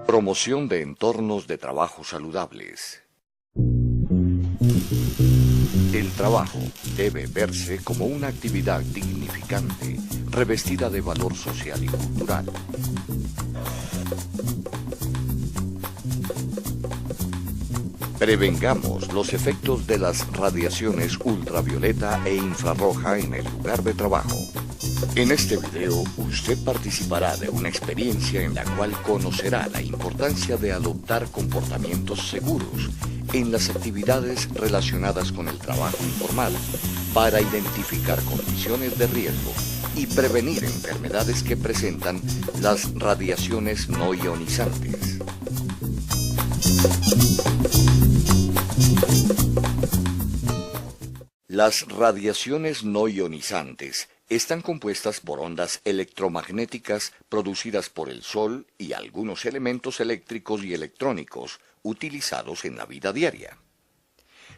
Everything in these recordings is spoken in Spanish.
Promoción de entornos de trabajo saludables. El trabajo debe verse como una actividad dignificante, revestida de valor social y cultural. Prevengamos los efectos de las radiaciones ultravioleta e infrarroja en el lugar de trabajo. En este video, usted participará de una experiencia en la cual conocerá la importancia de adoptar comportamientos seguros en las actividades relacionadas con el trabajo informal para identificar condiciones de riesgo y prevenir enfermedades que presentan las radiaciones no ionizantes. Las radiaciones no ionizantes están compuestas por ondas electromagnéticas producidas por el Sol y algunos elementos eléctricos y electrónicos utilizados en la vida diaria.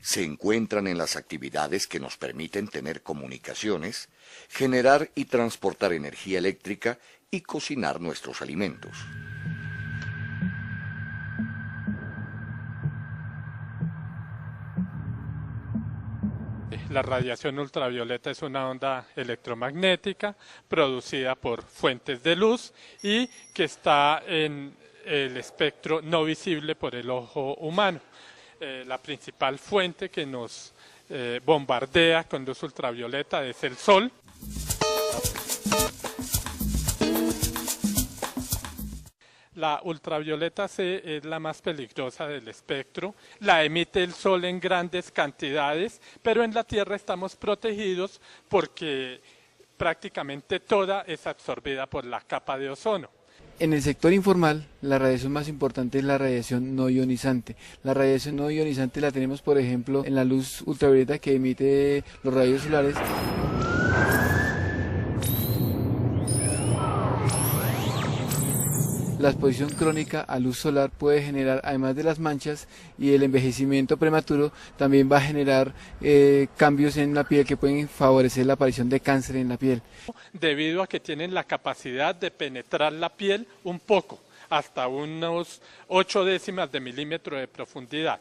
Se encuentran en las actividades que nos permiten tener comunicaciones, generar y transportar energía eléctrica y cocinar nuestros alimentos. La radiación ultravioleta es una onda electromagnética producida por fuentes de luz y que está en el espectro no visible por el ojo humano. La principal fuente que nos bombardea con luz ultravioleta es el Sol. La ultravioleta C es la más peligrosa del espectro, la emite el Sol en grandes cantidades, pero en la Tierra estamos protegidos porque prácticamente toda es absorbida por la capa de ozono. En el sector informal, la radiación más importante es la radiación no ionizante. La radiación no ionizante la tenemos, por ejemplo, en la luz ultravioleta que emite los rayos solares. La exposición crónica a luz solar puede generar, además de las manchas y el envejecimiento prematuro, también va a generar cambios en la piel que pueden favorecer la aparición de cáncer en la piel. Debido a que tienen la capacidad de penetrar la piel un poco, hasta unos 8 décimas de milímetro de profundidad.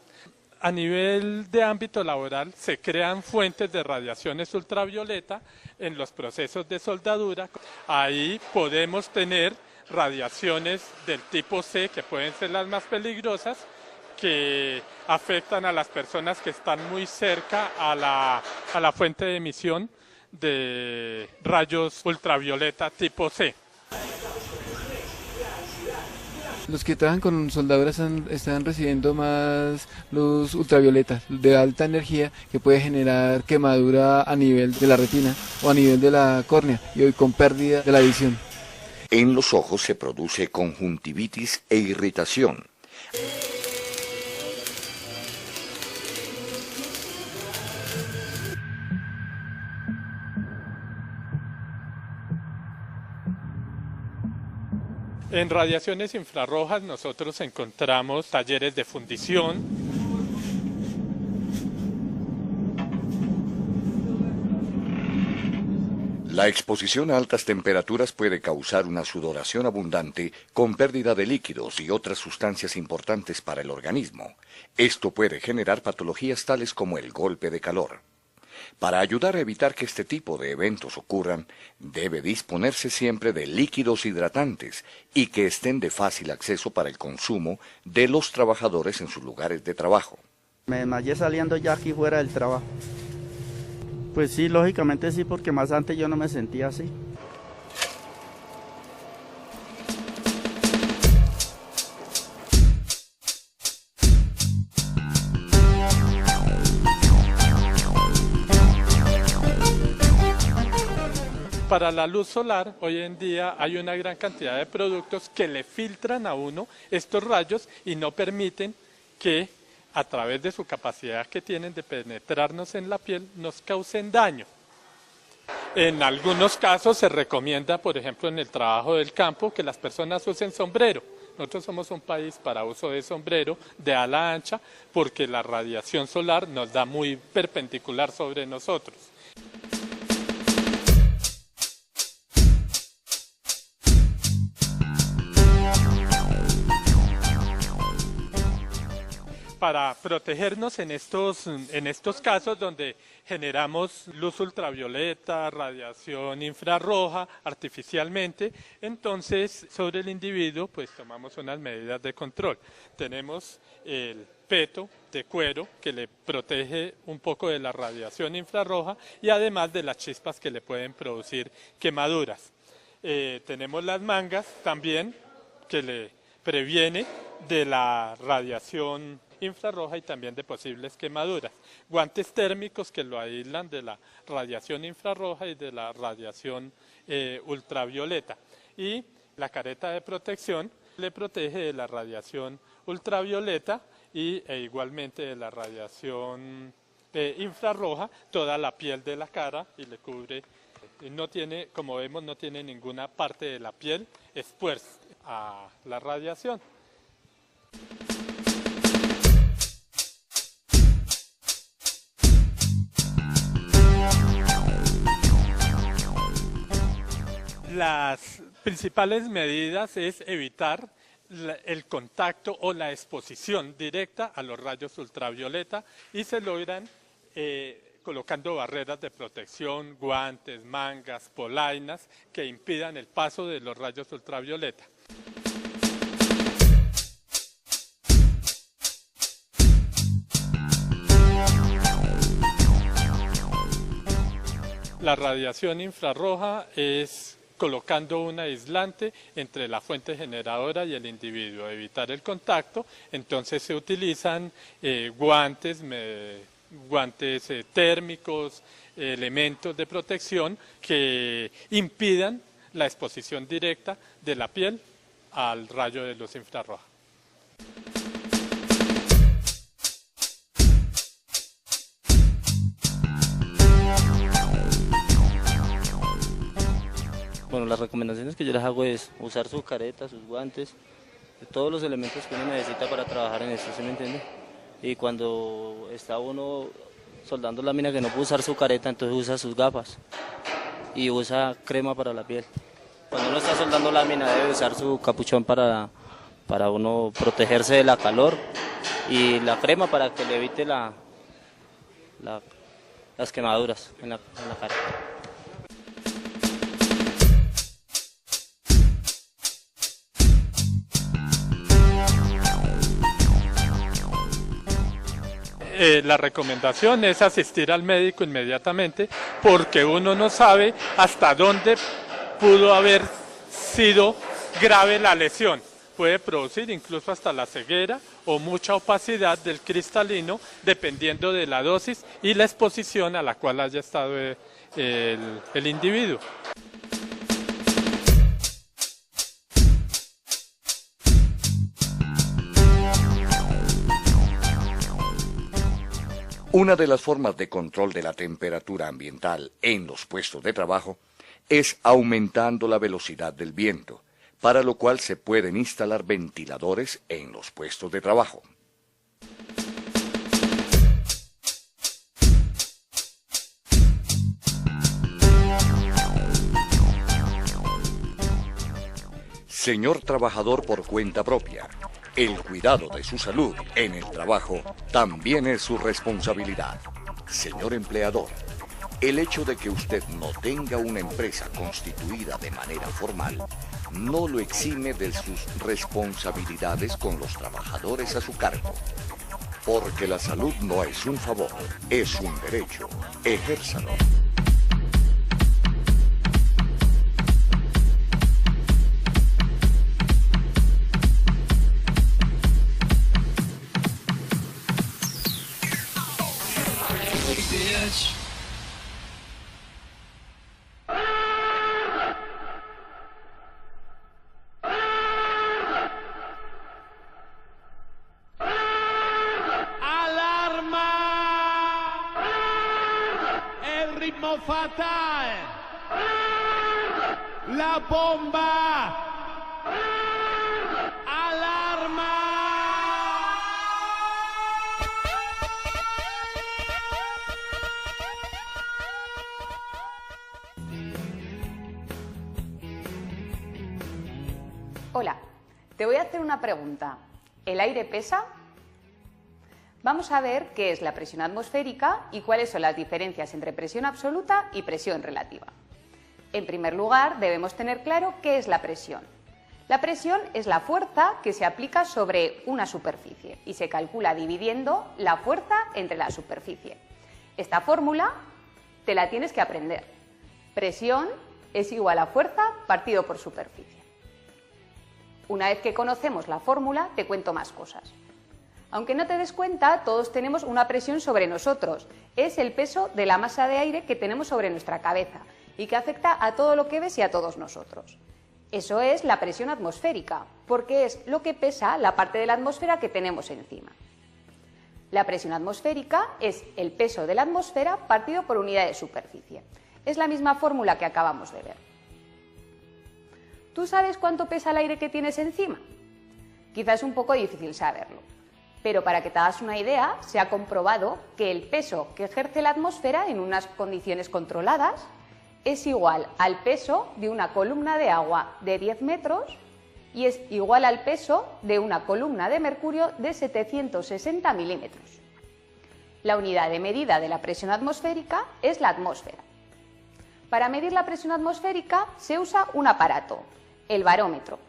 A nivel de ámbito laboral se crean fuentes de radiaciones ultravioleta en los procesos de soldadura. Ahí podemos tener radiaciones del tipo C, que pueden ser las más peligrosas, que afectan a las personas que están muy cerca a la fuente de emisión de rayos ultravioleta tipo C. Los que trabajan con soldaduras están recibiendo más luz ultravioleta de alta energía que puede generar quemadura a nivel de la retina o a nivel de la córnea y hoy con pérdida de la visión. En los ojos se produce conjuntivitis e irritación. En radiaciones infrarrojas nosotros encontramos talleres de fundición. La exposición a altas temperaturas puede causar una sudoración abundante con pérdida de líquidos y otras sustancias importantes para el organismo. Esto puede generar patologías tales como el golpe de calor. Para ayudar a evitar que este tipo de eventos ocurran, debe disponerse siempre de líquidos hidratantes y que estén de fácil acceso para el consumo de los trabajadores en sus lugares de trabajo. Me desmayé saliendo ya aquí fuera del trabajo. Pues sí, lógicamente sí, porque más antes yo no me sentía así. Para la luz solar, hoy en día hay una gran cantidad de productos que le filtran a uno estos rayos y no permiten que, a través de su capacidad que tienen de penetrarnos en la piel, nos causen daño. En algunos casos se recomienda, por ejemplo, en el trabajo del campo, que las personas usen sombrero. Nosotros somos un país para uso de sombrero de ala ancha porque la radiación solar nos da muy perpendicular sobre nosotros. para protegernos en estos casos donde generamos luz ultravioleta, radiación infrarroja artificialmente, entonces sobre el individuo pues tomamos unas medidas de control. Tenemos el peto de cuero que le protege un poco de la radiación infrarroja y además de las chispas que le pueden producir quemaduras. Tenemos las mangas también que le previene de la radiación infrarroja y también de posibles quemaduras. Guantes térmicos que lo aíslan de la radiación infrarroja y de la radiación ultravioleta. Y la careta de protección le protege de la radiación ultravioleta e igualmente de la radiación infrarroja toda la piel de la cara y le cubre. No tiene, como vemos, no tiene ninguna parte de la piel expuesta a la radiación. Las principales medidas es evitar el contacto o la exposición directa a los rayos ultravioleta y se logran colocando barreras de protección, guantes, mangas, polainas que impidan el paso de los rayos ultravioleta. La radiación infrarroja es colocando un aislante entre la fuente generadora y el individuo, evitar el contacto, entonces se utilizan guantes térmicos, elementos de protección que impidan la exposición directa de la piel al rayo de luz infrarroja. Bueno, las recomendaciones que yo les hago es usar su careta, sus guantes, todos los elementos que uno necesita para trabajar en esto, ¿sí me entiende? Y cuando está uno soldando lámina que no puede usar su careta, entonces usa sus gafas y usa crema para la piel. Cuando uno está soldando lámina debe usar su capuchón para uno protegerse de la calor y la crema para que le evite las quemaduras en la cara. La recomendación es asistir al médico inmediatamente porque uno no sabe hasta dónde pudo haber sido grave la lesión. Puede producir incluso hasta la ceguera o mucha opacidad del cristalino dependiendo de la dosis y la exposición a la cual haya estado el individuo. Una de las formas de control de la temperatura ambiental en los puestos de trabajo es aumentando la velocidad del viento, para lo cual se pueden instalar ventiladores en los puestos de trabajo. Señor trabajador por cuenta propia, el cuidado de su salud en el trabajo también es su responsabilidad. Señor empleador, el hecho de que usted no tenga una empresa constituida de manera formal no lo exime de sus responsabilidades con los trabajadores a su cargo. Porque la salud no es un favor, es un derecho. Ejérzalo. Fatal, la bomba, alarma. Hola, te voy a hacer una pregunta. ¿El aire pesa? Vamos a ver qué es la presión atmosférica y cuáles son las diferencias entre presión absoluta y presión relativa. En primer lugar, debemos tener claro qué es la presión. La presión es la fuerza que se aplica sobre una superficie y se calcula dividiendo la fuerza entre la superficie. Esta fórmula te la tienes que aprender. Presión es igual a fuerza partido por superficie. Una vez que conocemos la fórmula, te cuento más cosas. Aunque no te des cuenta, todos tenemos una presión sobre nosotros. Es el peso de la masa de aire que tenemos sobre nuestra cabeza y que afecta a todo lo que ves y a todos nosotros. Eso es la presión atmosférica, porque es lo que pesa la parte de la atmósfera que tenemos encima. La presión atmosférica es el peso de la atmósfera partido por unidad de superficie. Es la misma fórmula que acabamos de ver. ¿Tú sabes cuánto pesa el aire que tienes encima? Quizás es un poco difícil saberlo, pero para que te hagas una idea, se ha comprobado que el peso que ejerce la atmósfera en unas condiciones controladas es igual al peso de una columna de agua de 10 metros y es igual al peso de una columna de mercurio de 760 milímetros. La unidad de medida de la presión atmosférica es la atmósfera. Para medir la presión atmosférica se usa un aparato, el barómetro.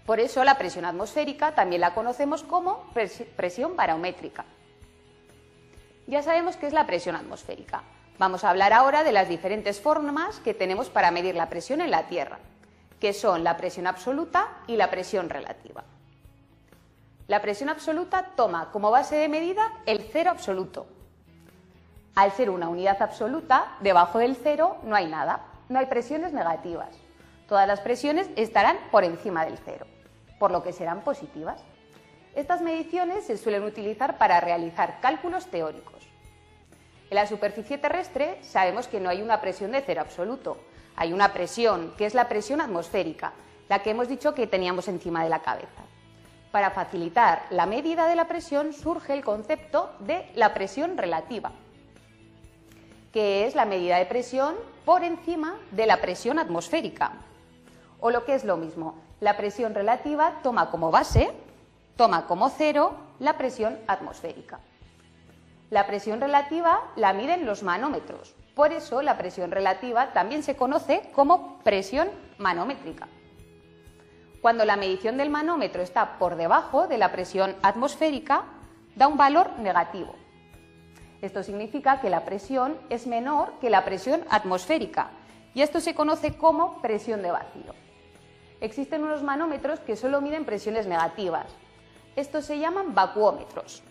Por eso la presión atmosférica también la conocemos como presión barométrica. Ya sabemos qué es la presión atmosférica. Vamos a hablar ahora de las diferentes formas que tenemos para medir la presión en la Tierra, que son la presión absoluta y la presión relativa. La presión absoluta toma como base de medida el cero absoluto. Al ser una unidad absoluta, debajo del cero no hay nada, no hay presiones negativas. Todas las presiones estarán por encima del cero, por lo que serán positivas. Estas mediciones se suelen utilizar para realizar cálculos teóricos. En la superficie terrestre sabemos que no hay una presión de cero absoluto, hay una presión, que es la presión atmosférica, la que hemos dicho que teníamos encima de la cabeza. Para facilitar la medida de la presión surge el concepto de la presión relativa, que es la medida de presión por encima de la presión atmosférica. O lo que es lo mismo, la presión relativa toma como base, toma como cero, la presión atmosférica. La presión relativa la miden los manómetros, por eso la presión relativa también se conoce como presión manométrica. Cuando la medición del manómetro está por debajo de la presión atmosférica, da un valor negativo. Esto significa que la presión es menor que la presión atmosférica y esto se conoce como presión de vacío. Existen unos manómetros que solo miden presiones negativas. Estos se llaman vacuómetros.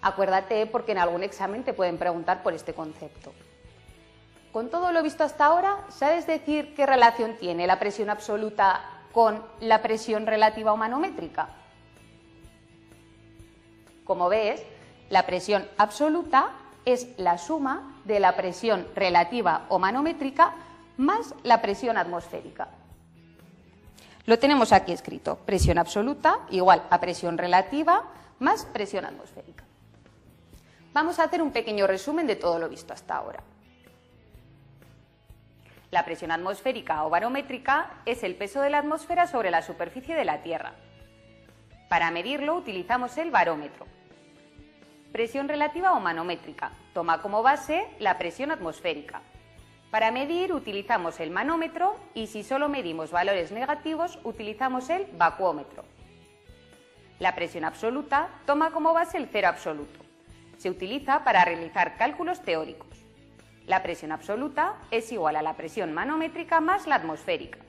Acuérdate porque en algún examen te pueden preguntar por este concepto. Con todo lo visto hasta ahora, ¿sabes decir qué relación tiene la presión absoluta con la presión relativa o manométrica? Como ves, la presión absoluta es la suma de la presión relativa o manométrica más la presión atmosférica. Lo tenemos aquí escrito, presión absoluta igual a presión relativa más presión atmosférica. Vamos a hacer un pequeño resumen de todo lo visto hasta ahora. La presión atmosférica o barométrica es el peso de la atmósfera sobre la superficie de la Tierra. Para medirlo utilizamos el barómetro. Presión relativa o manométrica toma como base la presión atmosférica. Para medir utilizamos el manómetro y si solo medimos valores negativos utilizamos el vacuómetro. La presión absoluta toma como base el cero absoluto. Se utiliza para realizar cálculos teóricos. La presión absoluta es igual a la presión manométrica más la atmosférica.